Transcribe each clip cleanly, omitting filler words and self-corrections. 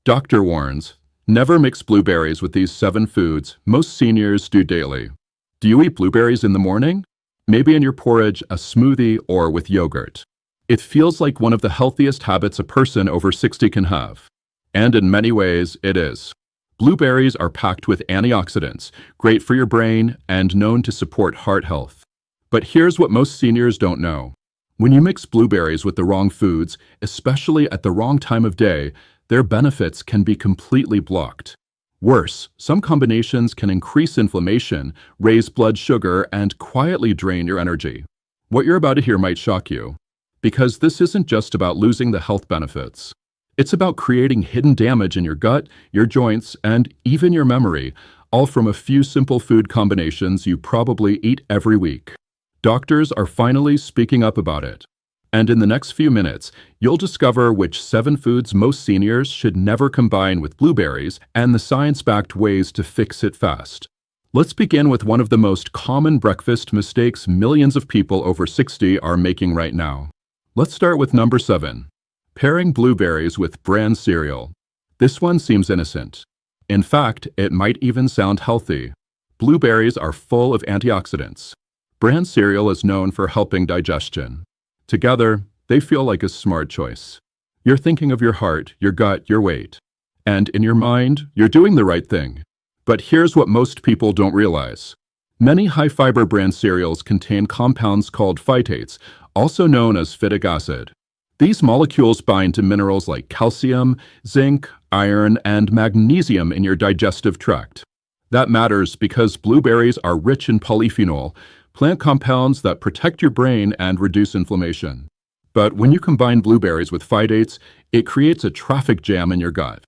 Doctor warns, never mix blueberries with these 7 foods most seniors do daily. Do you eat blueberries in the morning? Maybe in your porridge, a smoothie, or with yogurt. It feels like one of the healthiest habits a person over 60 can have. And in many ways, it is. Blueberries are packed with antioxidants, great for your brain, and known to support heart health. But here's what most seniors don't know. When you mix blueberries with the wrong foods, especially at the wrong time of day, their benefits can be completely blocked. Worse, some combinations can increase inflammation, raise blood sugar, and quietly drain your energy. What you're about to hear might shock you, because this isn't just about losing the health benefits. It's about creating hidden damage in your gut, your joints, and even your memory, all from a few simple food combinations you probably eat every week. Doctors are finally speaking up about it. And in the next few minutes, you'll discover which 7 foods most seniors should never combine with blueberries and the science-backed ways to fix it fast. Let's begin with one of the most common breakfast mistakes millions of people over 60 are making right now. Let's start with number 7. Pairing blueberries with bran cereal. This one seems innocent. In fact, it might even sound healthy. Blueberries are full of antioxidants. Bran cereal is known for helping digestion. Together, they feel like a smart choice. You're thinking of your heart, your gut, your weight. And in your mind, you're doing the right thing. But here's what most people don't realize. Many high-fiber bran cereals contain compounds called phytates, also known as phytic acid. These molecules bind to minerals like calcium, zinc, iron, and magnesium in your digestive tract. That matters because blueberries are rich in polyphenol, plant compounds that protect your brain and reduce inflammation. But when you combine blueberries with phytates, it creates a traffic jam in your gut.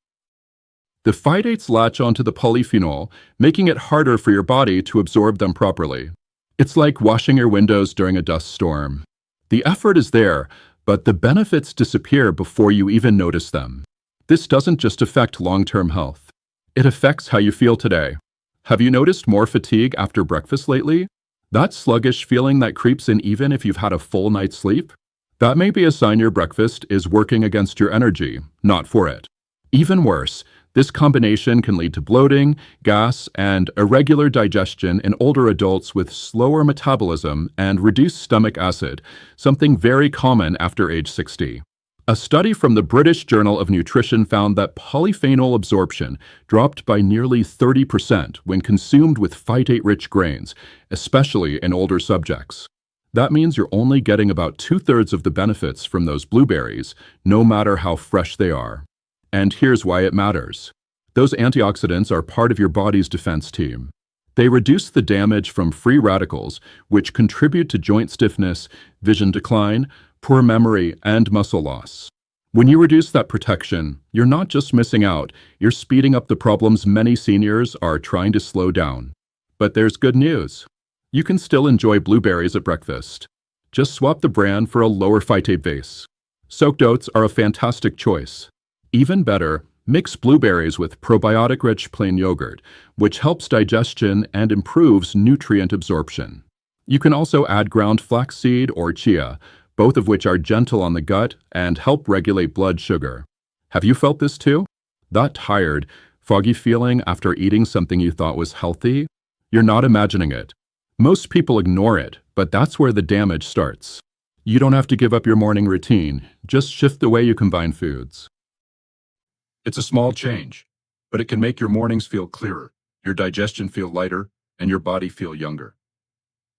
The phytates latch onto the polyphenol, making it harder for your body to absorb them properly. It's like washing your windows during a dust storm. The effort is there, but the benefits disappear before you even notice them. This doesn't just affect long-term health. It affects how you feel today. Have you noticed more fatigue after breakfast lately? That sluggish feeling that creeps in even if you've had a full night's sleep? That may be a sign your breakfast is working against your energy, not for it. Even worse, this combination can lead to bloating, gas, and irregular digestion in older adults with slower metabolism and reduced stomach acid, something very common after age 60. A study from the British Journal of Nutrition found that polyphenol absorption dropped by nearly 30% when consumed with phytate-rich grains, especially in older subjects. That means you're only getting about 2/3 of the benefits from those blueberries, no matter how fresh they are. And here's why it matters. Those antioxidants are part of your body's defense team. They reduce the damage from free radicals, which contribute to joint stiffness, vision decline, poor memory, and muscle loss. When you reduce that protection, you're not just missing out, you're speeding up the problems many seniors are trying to slow down. But there's good news. You can still enjoy blueberries at breakfast. Just swap the bran for a lower phytate base. Soaked oats are a fantastic choice. Even better, mix blueberries with probiotic-rich plain yogurt, which helps digestion and improves nutrient absorption. You can also add ground flaxseed or chia, both of which are gentle on the gut and help regulate blood sugar. Have you felt this too? That tired, foggy feeling after eating something you thought was healthy? You're not imagining it. Most people ignore it, but that's where the damage starts. You don't have to give up your morning routine, just shift the way you combine foods. It's a small change, but it can make your mornings feel clearer, your digestion feel lighter, and your body feel younger.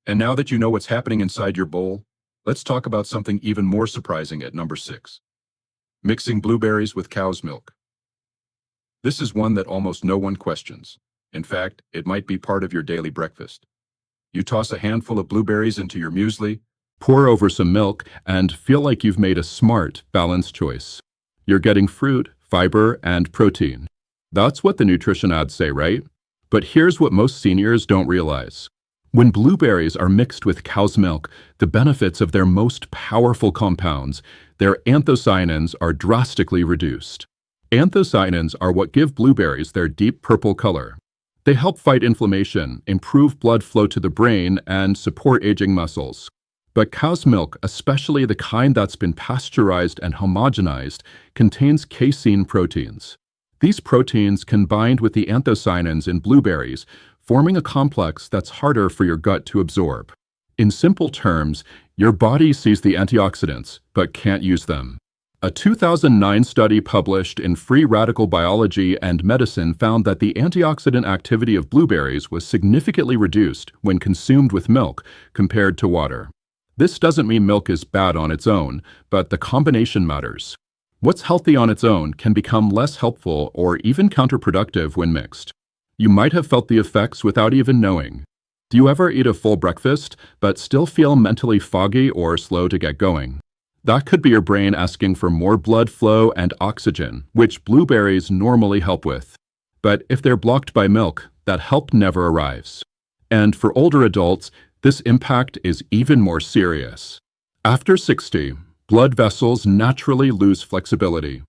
And now that you know what's happening inside your bowl, let's talk about something even more surprising at number 6. Mixing blueberries with cow's milk. This is one that almost no one questions. In fact, it might be part of your daily breakfast. You toss a handful of blueberries into your muesli, pour over some milk, and feel like you've made a smart, balanced choice. You're getting fruit, fiber, and protein. That's what the nutrition ads say, right? But here's what most seniors don't realize. When blueberries are mixed with cow's milk, the benefits of their most powerful compounds, their anthocyanins, are drastically reduced. Anthocyanins are what give blueberries their deep purple color. They help fight inflammation, improve blood flow to the brain, and support aging muscles. But cow's milk, especially the kind that's been pasteurized and homogenized, contains casein proteins. These proteins can bind with the anthocyanins in blueberries, forming a complex that's harder for your gut to absorb. In simple terms, your body sees the antioxidants, but can't use them. A 2009 study published in Free Radical Biology and Medicine found that the antioxidant activity of blueberries was significantly reduced when consumed with milk compared to water. This doesn't mean milk is bad on its own, but the combination matters. What's healthy on its own can become less helpful or even counterproductive when mixed. You might have felt the effects without even knowing. Do you ever eat a full breakfast, but still feel mentally foggy or slow to get going? That could be your brain asking for more blood flow and oxygen, which blueberries normally help with. But if they're blocked by milk, that help never arrives. And for older adults, this impact is even more serious. After 60, blood vessels naturally lose flexibility.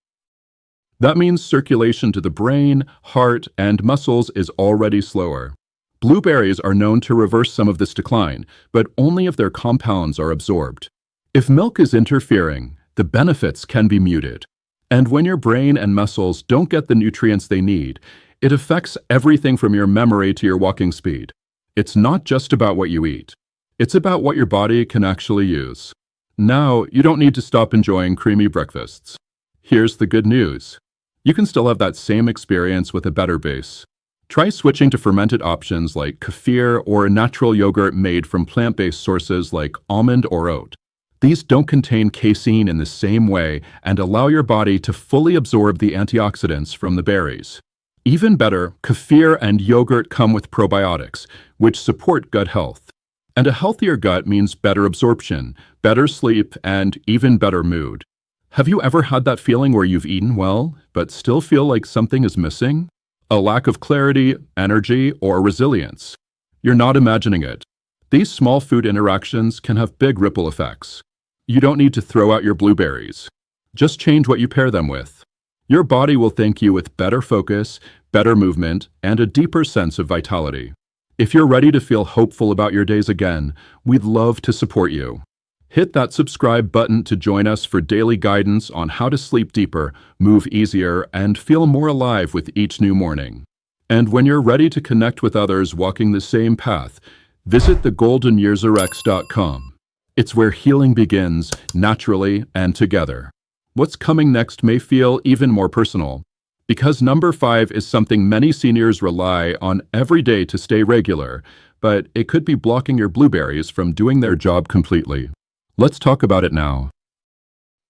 That means circulation to the brain, heart, and muscles is already slower. Blueberries are known to reverse some of this decline, but only if their compounds are absorbed. If milk is interfering, the benefits can be muted. And when your brain and muscles don't get the nutrients they need, it affects everything from your memory to your walking speed. It's not just about what you eat. It's about what your body can actually use. Now, you don't need to stop enjoying creamy breakfasts. Here's the good news. You can still have that same experience with a better base. Try switching to fermented options like kefir or natural yogurt made from plant-based sources like almond or oat. These don't contain casein in the same way and allow your body to fully absorb the antioxidants from the berries. Even better, kefir and yogurt come with probiotics, which support gut health. And a healthier gut means better absorption, better sleep, and even better mood. Have you ever had that feeling where you've eaten well, but still feel like something is missing? A lack of clarity, energy, or resilience? You're not imagining it. These small food interactions can have big ripple effects. You don't need to throw out your blueberries. Just change what you pair them with. Your body will thank you with better focus, better movement, and a deeper sense of vitality. If you're ready to feel hopeful about your days again, we'd love to support you. Hit that subscribe button to join us for daily guidance on how to sleep deeper, move easier, and feel more alive with each new morning. And when you're ready to connect with others walking the same path, visit thegoldenyearsrx.com. It's where healing begins, naturally and together. What's coming next may feel even more personal, because number 5 is something many seniors rely on every day to stay regular, but it could be blocking your blueberries from doing their job completely. Let's talk about it now.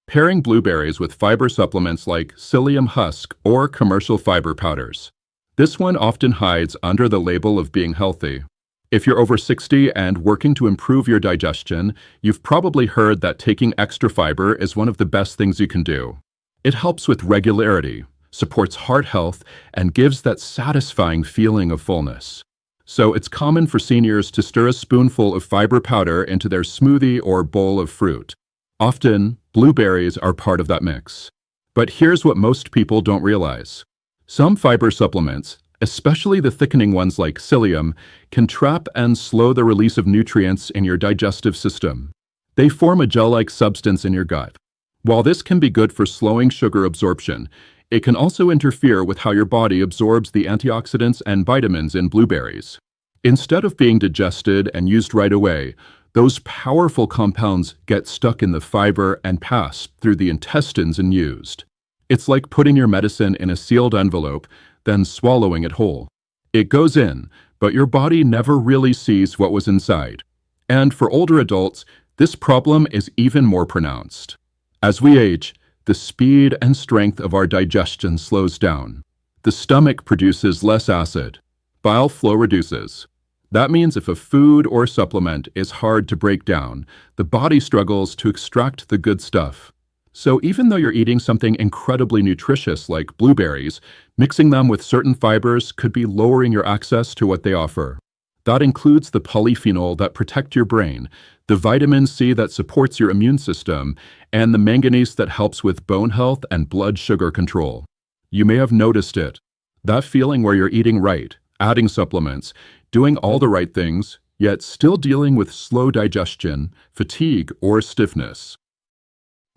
Pairing blueberries with fiber supplements like psyllium husk or commercial fiber powders. This one often hides under the label of being healthy. If you're over 60 and working to improve your digestion, you've probably heard that taking extra fiber is one of the best things you can do. It helps with regularity, supports heart health, and gives that satisfying feeling of fullness. So it's common for seniors to stir a spoonful of fiber powder into their smoothie or bowl of fruit. Often, blueberries are part of that mix. But here's what most people don't realize. Some fiber supplements, especially the thickening ones like psyllium, can trap and slow the release of nutrients in your digestive system. They form a gel-like substance in your gut. While this can be good for slowing sugar absorption, it can also interfere with how your body absorbs the antioxidants and vitamins in blueberries. Instead of being digested and used right away, those powerful compounds get stuck in the fiber and pass through the intestines and used. It's like putting your medicine in a sealed envelope, then swallowing it whole. It goes in, but your body never really sees what was inside. And for older adults, this problem is even more pronounced. As we age, the speed and strength of our digestion slows down. The stomach produces less acid. Bile flow reduces. That means if a food or supplement is hard to break down, the body struggles to extract the good stuff. So even though you're eating something incredibly nutritious like blueberries, mixing them with certain fibers could be lowering your access to what they offer. That includes the polyphenol that protect your brain, the vitamin C that supports your immune system, and the manganese that helps with bone health and blood sugar control. You may have noticed it. That feeling where you're eating right, adding supplements, doing all the right things, yet still dealing with slow digestion, fatigue, or stiffness.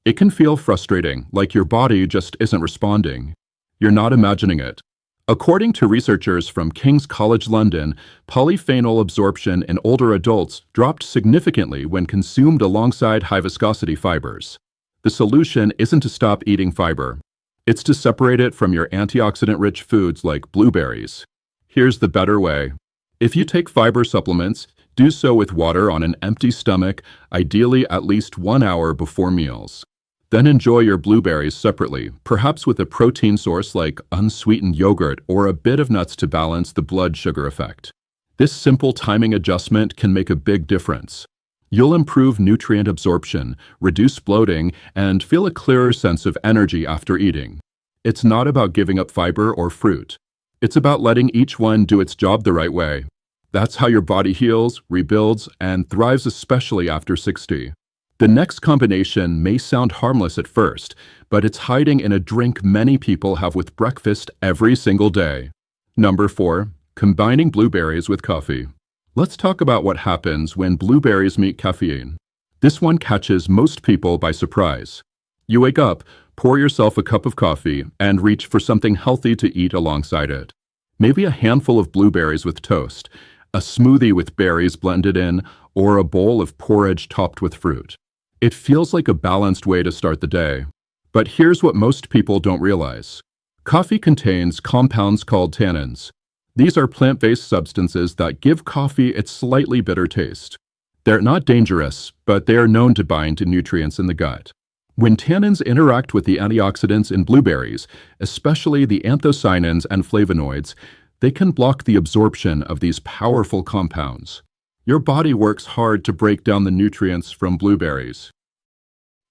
It can feel frustrating, like your body just isn't responding. You're not imagining it. According to researchers from King's College London, polyphenol absorption in older adults dropped significantly when consumed alongside high-viscosity fibers. The solution isn't to stop eating fiber. It's to separate it from your antioxidant-rich foods like blueberries. Here's the better way. If you take fiber supplements, do so with water on an empty stomach, ideally at least 1 hour before meals. Then enjoy your blueberries separately, perhaps with a protein source like unsweetened yogurt or a bit of nuts to balance the blood sugar effect. This simple timing adjustment can make a big difference. You'll improve nutrient absorption, reduce bloating, and feel a clearer sense of energy after eating. It's not about giving up fiber or fruit. It's about letting each one do its job the right way. That's how your body heals, rebuilds, and thrives, especially after 60. The next combination may sound harmless at first, but it's hiding in a drink many people have with breakfast every single day. Number 4, combining blueberries with coffee. Let's talk about what happens when blueberries meet caffeine. This one catches most people by surprise. You wake up, pour yourself a cup of coffee, and reach for something healthy to eat alongside it. Maybe a handful of blueberries with toast, a smoothie with berries blended in, or a bowl of porridge topped with fruit. It feels like a balanced way to start the day. But here's what most people don't realize. Coffee contains compounds called tannins. These are plant-based substances that give coffee its slightly bitter taste. They're not dangerous, but they are known to bind to nutrients in the gut. When tannins interact with the antioxidants in blueberries, especially the anthocyanins and flavonoids, they can block the absorption of these powerful compounds. Your body works hard to break down the nutrients from blueberries.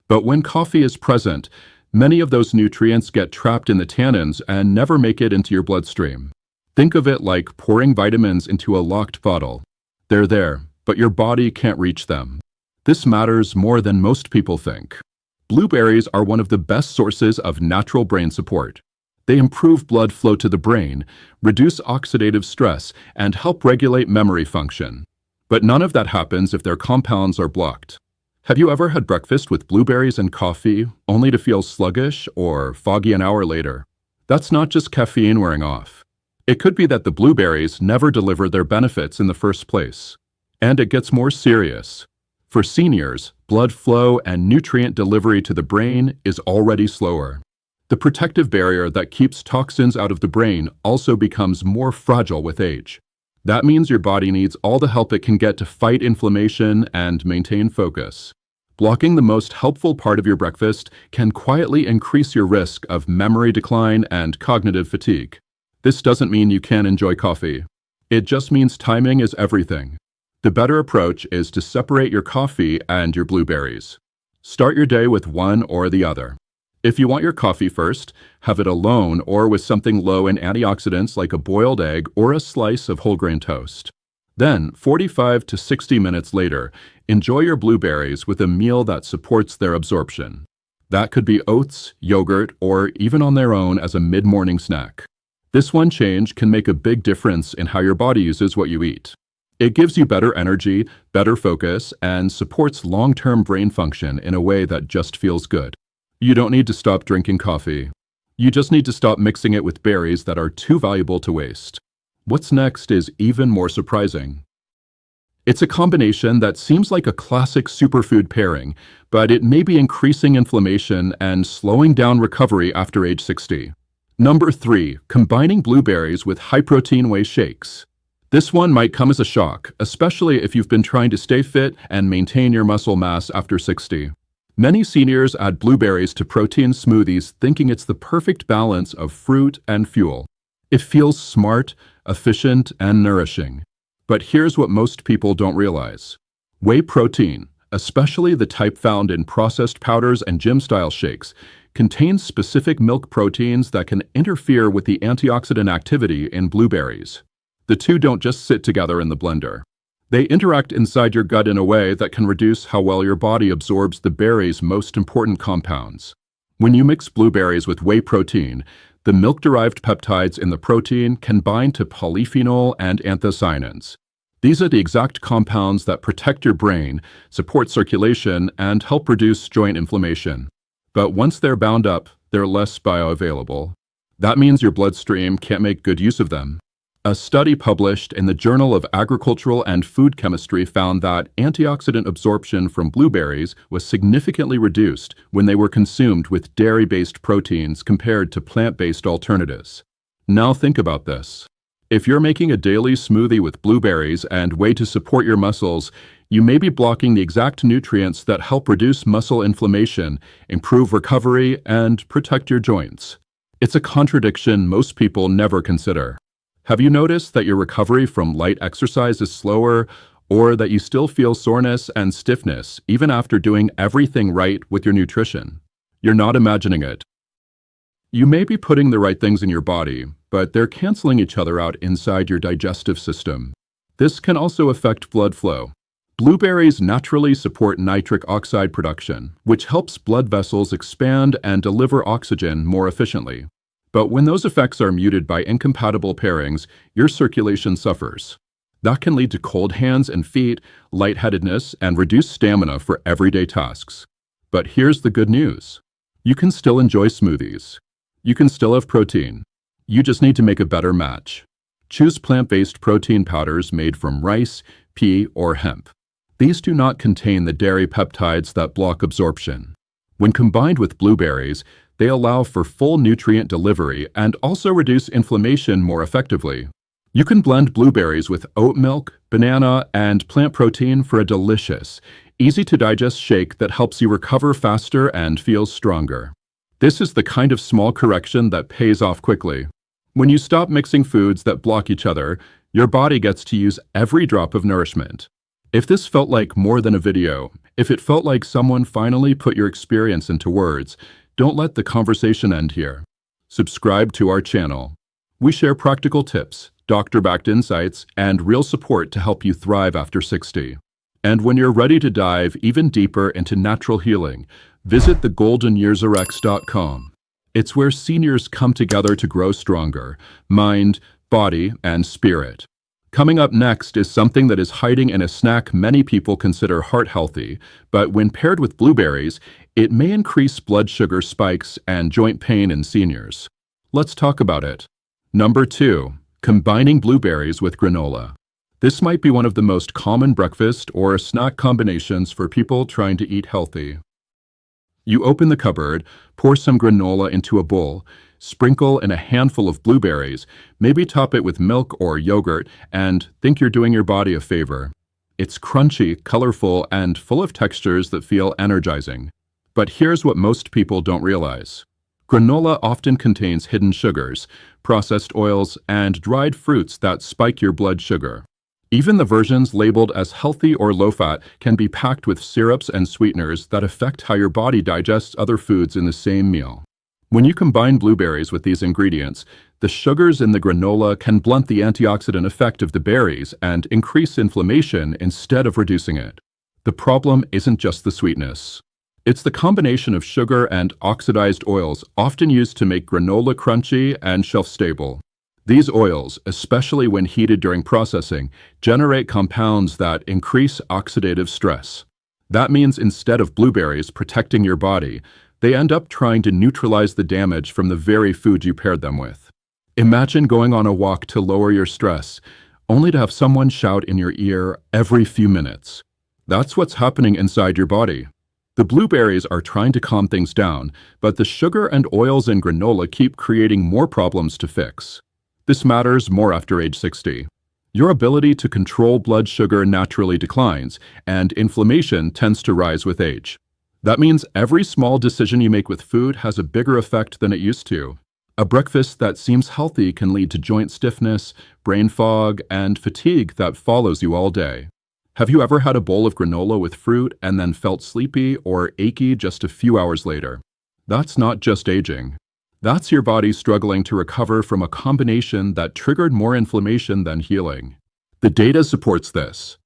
But when coffee is present, many of those nutrients get trapped in the tannins and never make it into your bloodstream. Think of it like pouring vitamins into a locked bottle. They're there, but your body can't reach them. This matters more than most people think. Blueberries are one of the best sources of natural brain support. They improve blood flow to the brain, reduce oxidative stress, and help regulate memory function. But none of that happens if their compounds are blocked. Have you ever had breakfast with blueberries and coffee, only to feel sluggish or foggy an hour later? That's not just caffeine wearing off. It could be that the blueberries never delivered their benefits in the first place. And it gets more serious. For seniors, blood flow and nutrient delivery to the brain is already slower. The protective barrier that keeps toxins out of the brain also becomes more fragile with age. That means your body needs all the help it can get to fight inflammation and maintain focus. Blocking the most helpful part of your breakfast can quietly increase your risk of memory decline and cognitive fatigue. This doesn't mean you can't enjoy coffee. It just means timing is everything. The better approach is to separate your coffee and your blueberries. Start your day with one or the other. If you want your coffee first, have it alone or with something low in antioxidants like a boiled egg or a slice of whole grain toast. Then, 45 to 60 minutes later, enjoy your blueberries with a meal that supports their absorption. That could be oats, yogurt, or even on their own as a mid-morning snack. This one change can make a big difference in how your body uses what you eat. It gives you better energy, better focus, and supports long-term brain function in a way that just feels good. You don't need to stop drinking coffee. You just need to stop mixing it with berries that are too valuable to waste. What's next is even more surprising. It's a combination that seems like a classic superfood pairing, but it may be increasing inflammation and slowing down recovery after age 60. Number 3, combining blueberries with high-protein whey shakes. This one might come as a shock, especially if you've been trying to stay fit and maintain your muscle mass after 60. Many seniors add blueberries to protein smoothies thinking it's the perfect balance of fruit and fuel. It feels smart, efficient, and nourishing. But here's what most people don't realize. Whey protein, especially the type found in processed powders and gym-style shakes, contains specific milk proteins that can interfere with the antioxidant activity in blueberries. The two don't just sit together in the blender. They interact inside your gut in a way that can reduce how well your body absorbs the berry's most important compounds. When you mix blueberries with whey protein, the milk-derived peptides in the protein can bind to polyphenol and anthocyanins. These are the exact compounds that protect your brain, support circulation, and help reduce joint inflammation. But once they're bound up, they're less bioavailable. That means your bloodstream can't make good use of them. A study published in the Journal of Agricultural and Food Chemistry found that antioxidant absorption from blueberries was significantly reduced when they were consumed with dairy-based proteins compared to plant-based alternatives. Now think about this. If you're making a daily smoothie with blueberries and way to support your muscles, you may be blocking the exact nutrients that help reduce muscle inflammation, improve recovery, and protect your joints. It's a contradiction most people never consider. Have you noticed that your recovery from light exercise is slower, or that you still feel soreness and stiffness even after doing everything right with your nutrition? You're not imagining it. You may be putting the right things in your body, but they're canceling each other out inside your digestive system. This can also affect blood flow. Blueberries naturally support nitric oxide production, which helps blood vessels expand and deliver oxygen more efficiently. But when those effects are muted by incompatible pairings, your circulation suffers. That can lead to cold hands and feet, lightheadedness, and reduced stamina for everyday tasks. But here's the good news. You can still enjoy smoothies. You can still have protein. You just need to make a better match. Choose plant-based protein powders made from rice, pea, or hemp. These do not contain the dairy peptides that block absorption. When combined with blueberries, they allow for full nutrient delivery and also reduce inflammation more effectively. You can blend blueberries with oat milk, banana, and plant protein for a delicious, easy-to-digest shake that helps you recover faster and feel stronger. This is the kind of small correction that pays off quickly. When you stop mixing foods that block each other, your body gets to use every drop of nourishment. If this felt like more than a video, if it felt like someone finally put your experience into words, don't let the conversation end here. Subscribe to our channel. We share practical tips, doctor-backed insights, and real support to help you thrive after 60. And when you're ready to dive even deeper into natural healing, visit thegoldenyearsrx.com. It's where seniors come together to grow stronger, mind, body, and spirit. Coming up next is something that is hiding in a snack many people consider heart healthy, but when paired with blueberries, it may increase blood sugar spikes and joint pain in seniors. Let's talk about it. Number 2. Combining blueberries with granola. This might be one of the most common breakfast or snack combinations for people trying to eat healthy. You open the cupboard, pour some granola into a bowl, sprinkle in a handful of blueberries, maybe top it with milk or yogurt, and think you're doing your body a favor. It's crunchy, colorful, and full of textures that feel energizing. But here's what most people don't realize. Granola often contains hidden sugars, processed oils, and dried fruits that spike your blood sugar. Even the versions labeled as healthy or low-fat can be packed with syrups and sweeteners that affect how your body digests other foods in the same meal. When you combine blueberries with these ingredients, the sugars in the granola can blunt the antioxidant effect of the berries and increase inflammation instead of reducing it. The problem isn't just the sweetness. It's the combination of sugar and oxidized oils often used to make granola crunchy and shelf-stable. These oils, especially when heated during processing, generate compounds that increase oxidative stress. That means instead of blueberries protecting your body, they end up trying to neutralize the damage from the very food you paired them with. Imagine going on a walk to lower your stress, only to have someone shout in your ear every few minutes. That's what's happening inside your body. The blueberries are trying to calm things down, but the sugar and oils in granola keep creating more problems to fix. This matters more after age 60. Your ability to control blood sugar naturally declines, and inflammation tends to rise with age. That means every small decision you make with food has a bigger effect than it used to. A breakfast that seems healthy can lead to joint stiffness, brain fog, and fatigue that follows you all day. Have you ever had a bowl of granola with fruit and then felt sleepy or achy just a few hours later? That's not just aging. That's your body struggling to recover from a combination that triggered more inflammation than healing. The data supports this.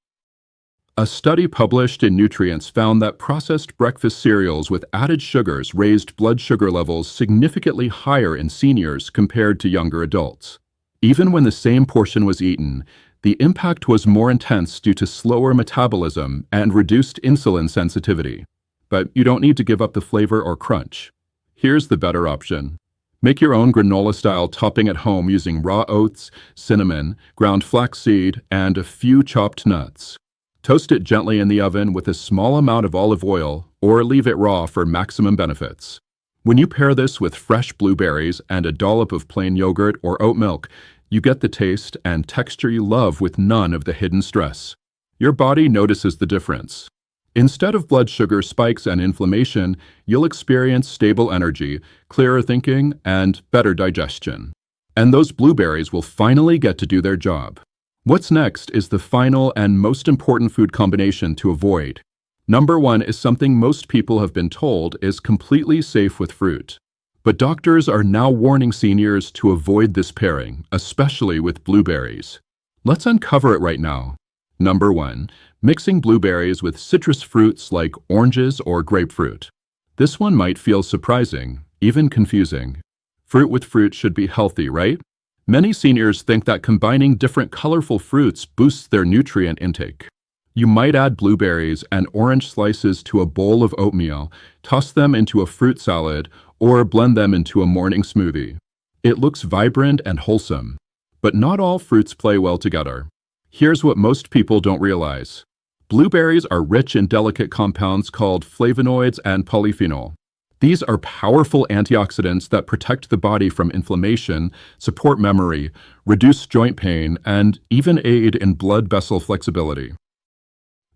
A study published in Nutrients found that processed breakfast cereals with added sugars raised blood sugar levels significantly higher in seniors compared to younger adults. Even when the same portion was eaten, the impact was more intense due to slower metabolism and reduced insulin sensitivity. But you don't need to give up the flavor or crunch. Here's the better option. Make your own granola-style topping at home using raw oats, cinnamon, ground flaxseed, and a few chopped nuts. Toast it gently in the oven with a small amount of olive oil or leave it raw for maximum benefits. When you pair this with fresh blueberries and a dollop of plain yogurt or oat milk, you get the taste and texture you love with none of the hidden stress. Your body notices the difference. Instead of blood sugar spikes and inflammation, you'll experience stable energy, clearer thinking, and better digestion. And those blueberries will finally get to do their job. What's next is the final and most important food combination to avoid. Number 1 is something most people have been told is completely safe with fruit. But doctors are now warning seniors to avoid this pairing, especially with blueberries. Let's uncover it right now. Number 1. Mixing blueberries with citrus fruits like oranges or grapefruit. This one might feel surprising, even confusing. Fruit with fruit should be healthy, right? Many seniors think that combining different colorful fruits boosts their nutrient intake. You might add blueberries and orange slices to a bowl of oatmeal, toss them into a fruit salad, or blend them into a morning smoothie. It looks vibrant and wholesome. But not all fruits play well together. Here's what most people don't realize. Blueberries are rich in delicate compounds called flavonoids and polyphenol. These are powerful antioxidants that protect the body from inflammation, support memory, reduce joint pain, and even aid in blood vessel flexibility.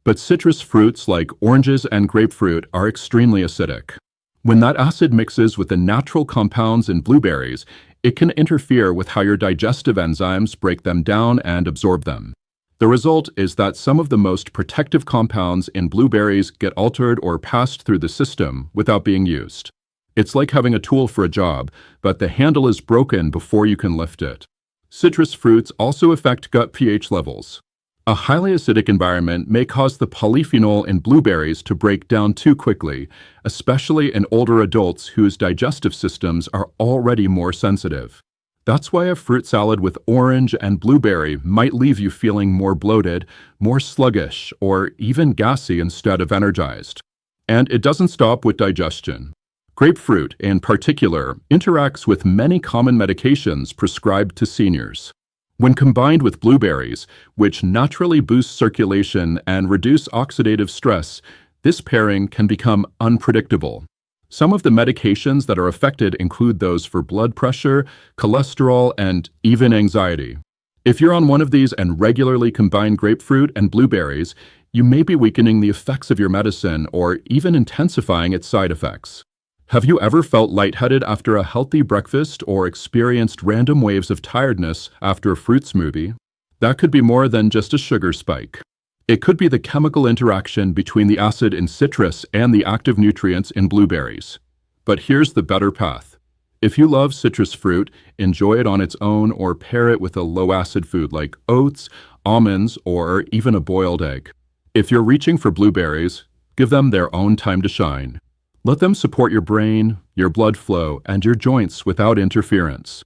But citrus fruits like oranges and grapefruit are extremely acidic. When that acid mixes with the natural compounds in blueberries, it can interfere with how your digestive enzymes break them down and absorb them. The result is that some of the most protective compounds in blueberries get altered or passed through the system without being used. It's like having a tool for a job, but the handle is broken before you can lift it. Citrus fruits also affect gut pH levels. A highly acidic environment may cause the polyphenol in blueberries to break down too quickly, especially in older adults whose digestive systems are already more sensitive. That's why a fruit salad with orange and blueberry might leave you feeling more bloated, more sluggish, or even gassy instead of energized. And it doesn't stop with digestion. Grapefruit, in particular, interacts with many common medications prescribed to seniors. When combined with blueberries, which naturally boost circulation and reduce oxidative stress, this pairing can become unpredictable. Some of the medications that are affected include those for blood pressure, cholesterol, and even anxiety. If you're on one of these and regularly combine grapefruit and blueberries, you may be weakening the effects of your medicine or even intensifying its side effects. Have you ever felt lightheaded after a healthy breakfast or experienced random waves of tiredness after a fruit smoothie? That could be more than just a sugar spike. It could be the chemical interaction between the acid in citrus and the active nutrients in blueberries. But here's the better path. If you love citrus fruit, enjoy it on its own or pair it with a low-acid food like oats, almonds, or even a boiled egg. If you're reaching for blueberries, give them their own time to shine. Let them support your brain, your blood flow, and your joints without interference.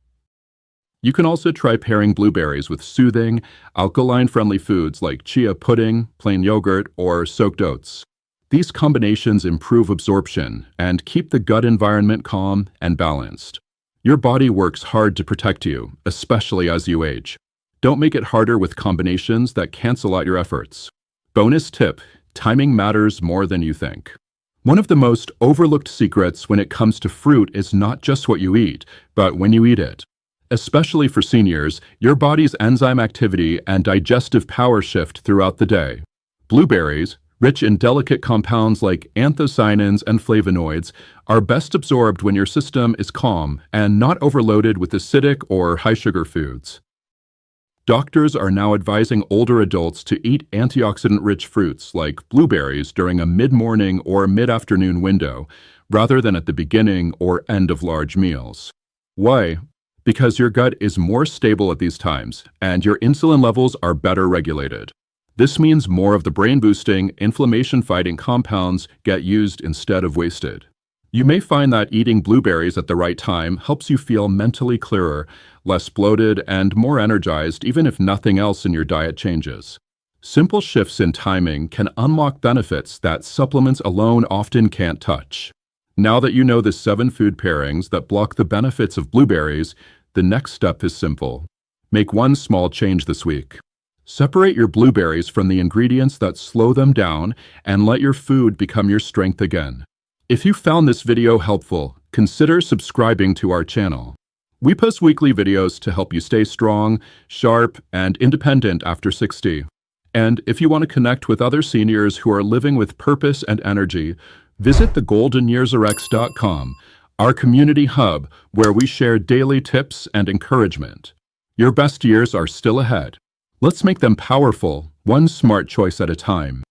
You can also try pairing blueberries with soothing, alkaline-friendly foods like chia pudding, plain yogurt, or soaked oats. These combinations improve absorption and keep the gut environment calm and balanced. Your body works hard to protect you, especially as you age. Don't make it harder with combinations that cancel out your efforts. Bonus tip: timing matters more than you think. One of the most overlooked secrets when it comes to fruit is not just what you eat, but when you eat it. Especially for seniors, your body's enzyme activity and digestive power shift throughout the day. Blueberries, rich in delicate compounds like anthocyanins and flavonoids, are best absorbed when your system is calm and not overloaded with acidic or high-sugar foods. Doctors are now advising older adults to eat antioxidant-rich fruits like blueberries during a mid-morning or mid-afternoon window, rather than at the beginning or end of large meals. Why? Because your gut is more stable at these times, and your insulin levels are better regulated. This means more of the brain-boosting, inflammation-fighting compounds get used instead of wasted. You may find that eating blueberries at the right time helps you feel mentally clearer, less bloated, and more energized even if nothing else in your diet changes. Simple shifts in timing can unlock benefits that supplements alone often can't touch. Now that you know the 7 food pairings that block the benefits of blueberries, the next step is simple. Make one small change this week. Separate your blueberries from the ingredients that slow them down and let your food become your strength again. If you found this video helpful, consider subscribing to our channel. We post weekly videos to help you stay strong, sharp, and independent after 60. And if you want to connect with other seniors who are living with purpose and energy, visit thegoldenyearsrx.com, our community hub where we share daily tips and encouragement. Your best years are still ahead. Let's make them powerful, one smart choice at a time.